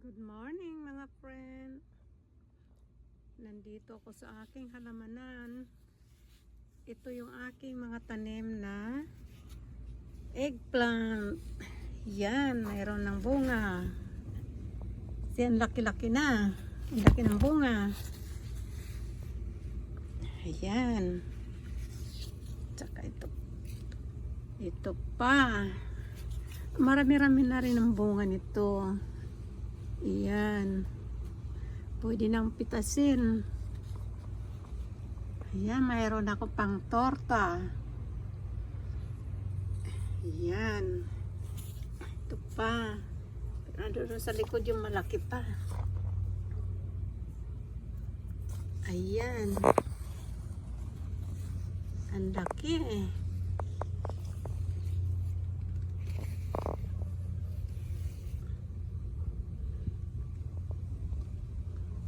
Good morning mga friend. Nandito ako sa aking halamanan. Ito yung aking mga tanim na eggplant. Yan, mayroon ng bunga. Yan, laki-laki na. Ang laki ng bunga. Ayan. Tsaka ito. Ito pa. Marami-rami na rin ang bunga nito. Ayan. Pwede nang pitasin. Ayan, mayroon ako pang torta. Ayan. Ito pa. Pero doon sa likod yung malaki pa. Ayan. Ang laki eh.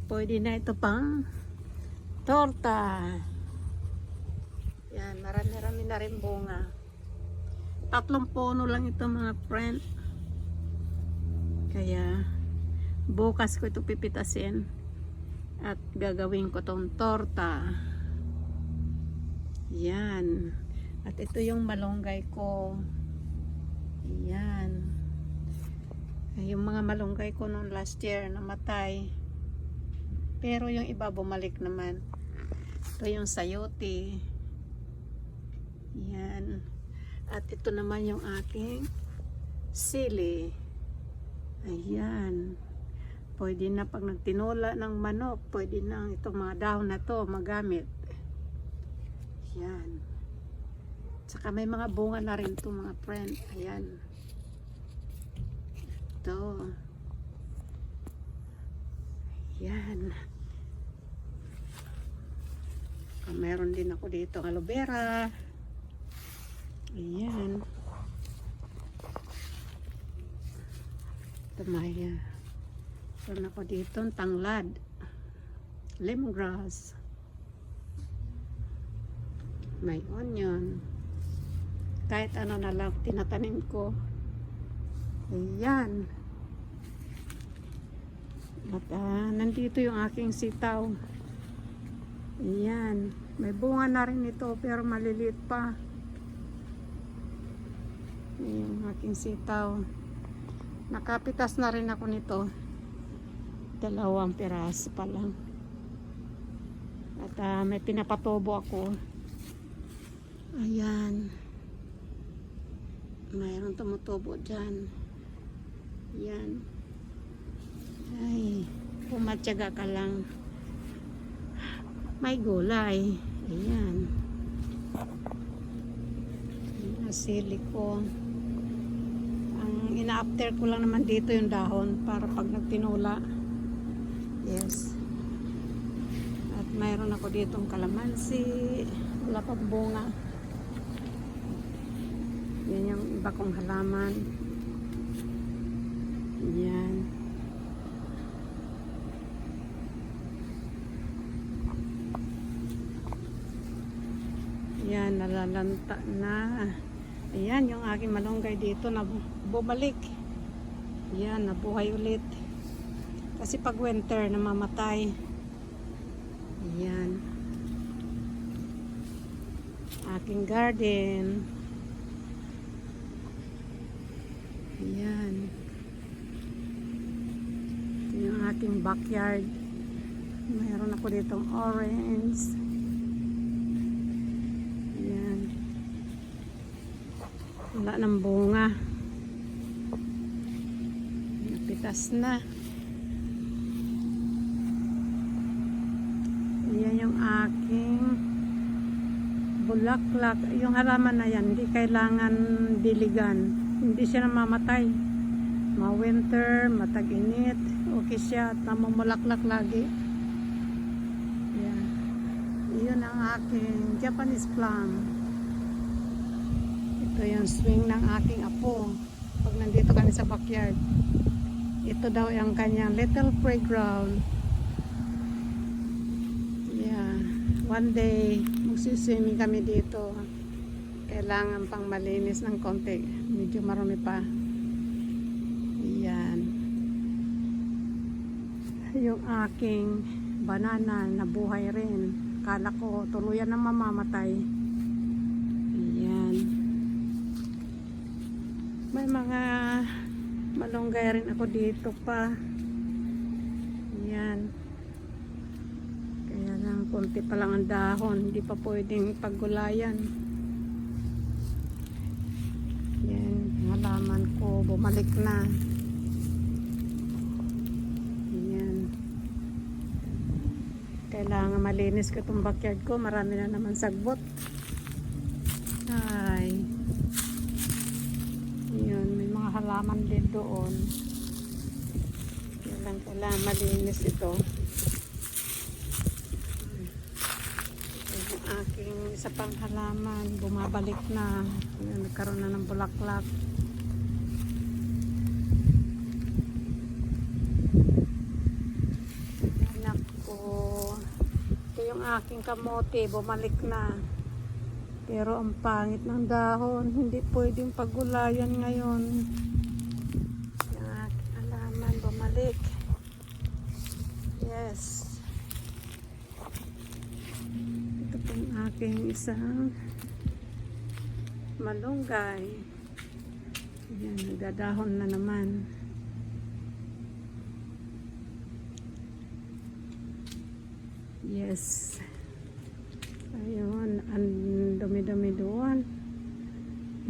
Pwede na ito pang torta. Yan, marami-rami na rin bunga. 3 puno lang ito mga friend. Kaya bukas ko ito pipitasin at gagawin ko tong torta. Yan. At ito yung malunggay ko. Yan. Yung mga malunggay ko noong last year namatay. Pero yung iba bumalik naman. Ito yung sayote. Yan. At ito naman yung aking sili. Ayan. Pwede na pag nagtinola ng manok, pwede na itong mga dahon na to magamit. Yan. Tsaka may mga bunga na rin to mga friend. Ayan. Ito. Yan. Meron din ako dito aloe vera. Ayan. Ito maya. Meron ako dito tanglad. Lemongrass. May onion. Kahit ano na lang tinatanim ko. Ayan. At nandito yung aking sitaw. Ayan. May bunga na rin ito pero maliliit pa. Ayan, aking sitaw. Nakapitas na rin ako nito. 2 piraso pa lang. At may pinapatobo ako. Ayan. Mayroon tumutubo dyan. Ayan. Ay, pumatyaga ka lang. May gulay. Ayan. Sili ko. Ang ina-after ko lang naman dito yung dahon para pag nagtinula. Yes. At mayroon ako ditong kalamansi. Wala pang bunga. Yan yung iba kong halaman. Yan. Yan, nalalanta na. Ayan, yung aking malunggay dito na bumalik. Yan, nabuhay ulit. Kasi pag winter, namamatay. Ayan. Aking garden. Ayan. Ito yung aking backyard. Mayroon ako ditong orange. Wala ng bunga. Napitas na. Yan yung aking bulaklak. Yung halaman na yan, hindi kailangan diligan. Hindi siya namamatay. Ma-winter, matag-init, okay siya at namumulaklak lagi. Yan. Yun ang aking Japanese plum. Ito yung swing ng aking apo pag nandito kami sa backyard. Ito daw yung kanyang little playground. Yeah. One day magsiswimming kami dito. Kailangan pang malinis ng konti. Medyo marami pa. Ayan. yung aking banana na buhay rin. Kala ko tuluyan na mamamatay. Ayan. May mga malunggay rin ako dito pa. Ayan. Kaya lang konti pa lang ang dahon. Hindi pa pwedeng paggulayan. Ayan. Halaman ko bumalik na. Kailangan malinis ko itong backyard ko. Marami na naman sagbot. Ay. Yun, may mga halaman din doon. Kailangan malinis ito. Yung aking isa pang halaman, bumabalik na. Yun, nagkaroon na ng bulaklak. Aking kamote bumalik na, pero ang pangit ng dahon, hindi pwedeng paggulayan ngayon. Yung aking halaman bumalik. Yes, ito pong aking isang malunggay. Yan, nagdadahon na naman. Yes. Ayun, ang dumi-dumi doon.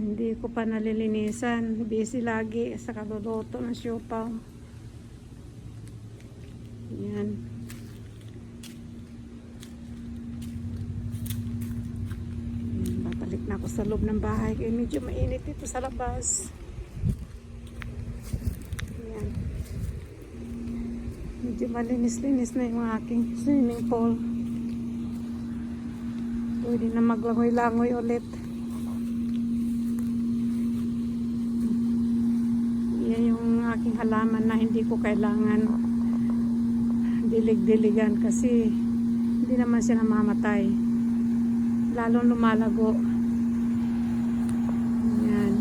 Hindi ko pa nalilinisan. Busy lagi sa kaluluto ng siopaw. Yan. Babalik na ako sa loob ng bahay. Kaya medyo mainit ito sa labas. Yan. Medyo malinis-linis na yung aking swimming pool. Pwede na maglangoy-langoy ulit. Yan yung aking halaman na hindi ko kailangan dilig-diligan kasi hindi naman siya namamatay. Lalong lumalago. Yan.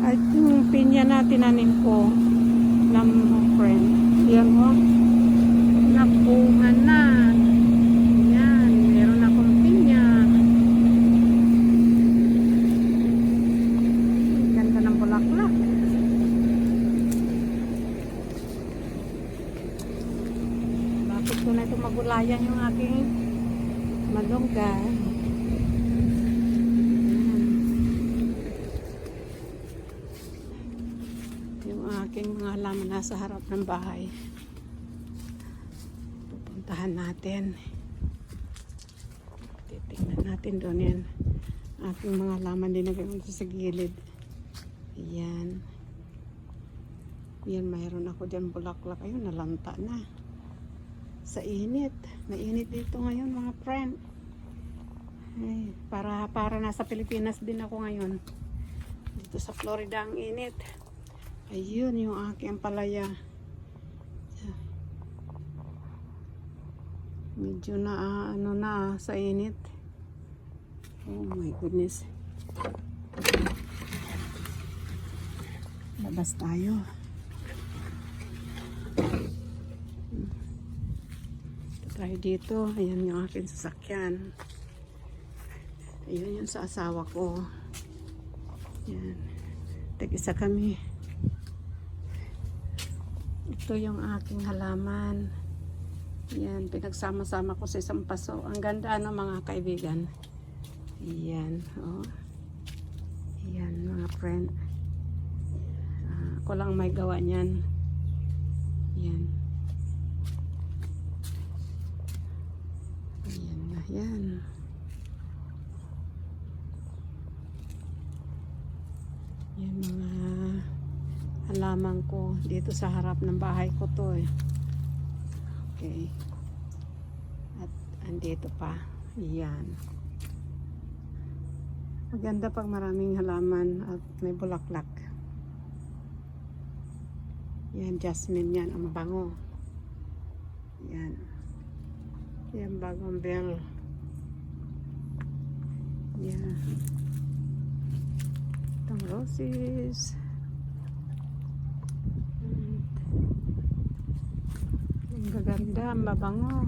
At yung pinya na tinanim ko, friend. Yan o. Napungan na. Yan. Meron akong pinya. Ganda ng bulaklak. Bakit ko na ito magulayan yung aking malunggay. Aking mga halaman nasa harap ng bahay. Pupuntahan natin. Titignan natin doon yan. Aking mga halaman din nagawin sa gilid. Ayan. Yan, mayroon ako dyan bulaklak. Ayun, nalanta na. Sa init. Mainit dito ngayon mga friend. Ay, para nasa Pilipinas din ako ngayon. Dito sa Florida ang init. Ayun yung aking palaya. Medyo na ano na sa init. Oh my goodness. Labas tayo. Ito tayo dito. Ayan yung aking sasakyan. Ayun yung sa asawa ko. Yan. Tag-isa kami. Ito yung aking halaman. Yan, pinagsama-sama ko sa isang paso. Ang ganda ano mga kaibigan. Yan, oh. Yan mga friend. Ako lang may gawa niyan. Yan. Yan na yan. Yan mga halaman ko dito sa harap ng bahay ko to eh. Okay. At andito pa. Yan. Maganda pag maraming halaman at may bulaklak. Yan, jasmine yan. Ang bango. Yan. Yan, bagong bell. Yan. Itong roses. Maganda, mabango.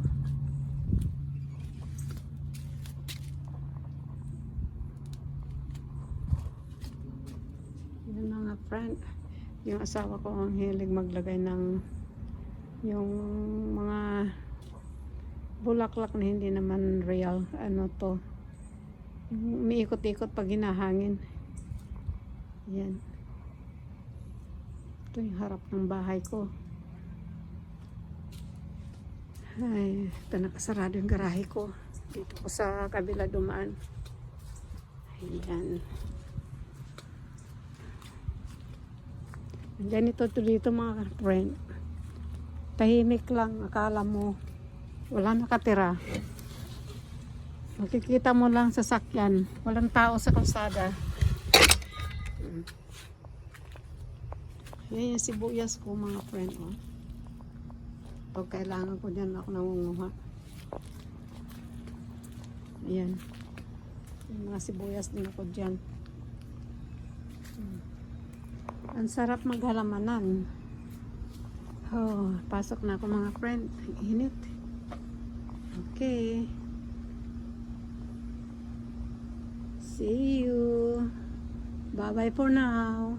Yun mga friend. Yung asawa ko ang hilig maglagay ng yung mga bulaklak na hindi naman real. Ano to? Umiikot-ikot pag hinahangin. Yan. Ito yung harap ng bahay ko. Ay, ito nakasarado yung garahe ko. Dito ko sa kabila dumaan. Ayan. Ganito to dito mga friend. Tahimik lang. Akala mo wala nakatira. Makikita mo lang sa sakyan. Walang tao sa kalsada. Yan yung sibuyas ko mga friend. Oh. Pag kailangan ko dyan ako nangunguha. Ayan. Yung mga sibuyas din ako dyan. Ang sarap maghalamanan. Oh, pasok na ako mga friend. Ang init. Okay. See you. Bye-bye for now.